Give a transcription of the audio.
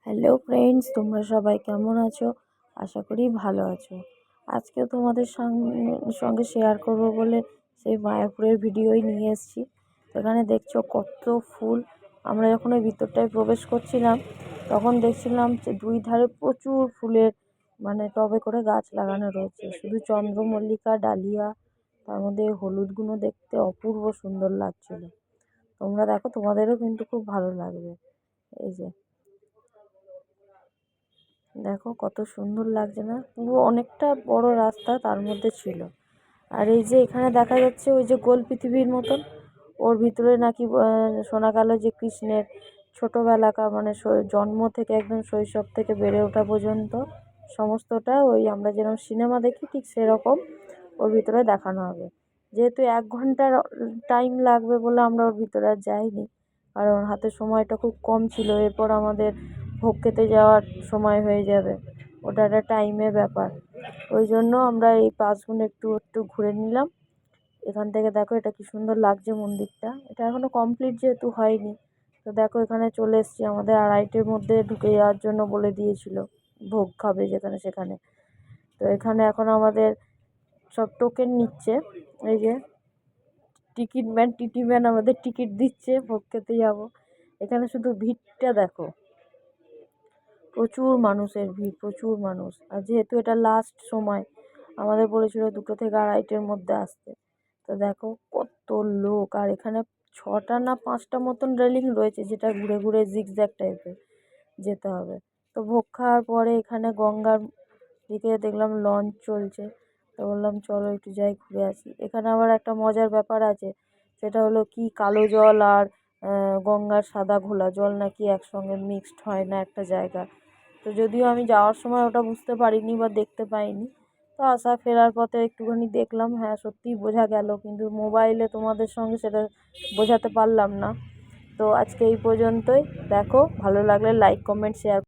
Hello friends, তোমরা সবাই কেমন আছো? আশা করি ভালো আছো। আজকে তোমাদের সঙ্গে শেয়ার করব বলে সেই মায়াপুরের ভিডিওই নিয়ে এসেছি। এখানে দেখছো কত ফুল। আমরা যখন ওই ভিতরটায় প্রবেশ করছিলাম তখন দেখছিলাম যে দুই ধারে প্রচুর ফুলের টবে করে গাছ লাগানো রয়েছে। শুধু চন্দ্রমল্লিকা, ডালিয়া, তার মধ্যে হলুদগুলো দেখতে অপূর্ব সুন্দর লাগছিল। তোমরা দেখো, তোমাদেরও কিন্তু খুব ভালো লাগবে। এই যে দেখো কত সুন্দর লাগছে না? পুরো অনেকটা বড় রাস্তা তার মধ্যে ছিল। আর এই যে এখানে দেখা যাচ্ছে ওই যে গোল পৃথিবীর মতন, ওর ভিতরে নাকি শোনা গেল যে কৃষ্ণের ছোটোবেলাকার জন্ম থেকে একদম শৈশব থেকে বেড়ে ওঠা পর্যন্ত সমস্তটা ওই আমরা যেরকম সিনেমা দেখি ঠিক সেরকম ওর ভিতরে দেখানো হবে। যেহেতু 1 ঘন্টার টাইম লাগবে বলে আমরা ওর ভিতরে আর যাইনি, কারণ হাতে সময়টা খুব কম ছিল। এরপর আমাদের ভোগ খেতে যাওয়ার সময় হয়ে যাবে, ওটা একটা টাইমের ব্যাপার। ওই জন্য আমরা এই পাঁচগুণ একটু একটু ঘুরে নিলাম। এখান থেকে দেখো এটা কি সুন্দর লাগছে মন্দিরটা। এটা এখনও কমপ্লিট যেহেতু হয়নি, তো দেখো এখানে চলে এসেছি। আমাদের 2:30টার মধ্যে ঢুকে যাওয়ার জন্য বলে দিয়েছিল, ভোগ খাবে যেখানে সেখানে। তো এখানে এখন আমাদের সব টোকেন নিচ্ছে। এই যে টিটি ম্যান আমাদের টিকিট দিচ্ছে, ভোগ খেতে যাবো। এখানে শুধু ভিড়টা দেখো, প্রচুর মানুষের ভিড়, প্রচুর মানুষ। আর যেহেতু এটা লাস্ট সময়, আমাদের বলেছিল 2টো থেকে 2:30টার মধ্যে আসতে। তো দেখো কত লোক। আর এখানে 6টা না 5টা মতন রেলিং রয়েছে, যেটা ঘুরে ঘুরে জিগজ্যাগ টাইপের যেতে হবে। তো ভোগ খাওয়ার পরে এখানে গঙ্গার দিকে দেখলাম লঞ্চ চলছে, তো বললাম চলো একটু যাই ঘুরে আসি। এখানে আবার একটা মজার ব্যাপার আছে, সেটা হলো কি কালো জল আর গঙ্গার সাদা ঘোলা জল নাকি একসঙ্গে মিক্সড হয় না একটা জায়গা। তো যদিও আমি যাওয়ার সময় ওটা বুঝতে পারিনি বা দেখতে পাইনি, তো ফেরার পথে একটুখানি দেখলাম, হ্যাঁ সত্যিই বোঝা গেল, কিন্তু মোবাইলে তোমাদের সঙ্গে সেটা বোঝাতে পারলাম না। তো আজকে এই পর্যন্তই। দেখো ভালো লাগলে লাইক, কমেন্ট, শেয়ার।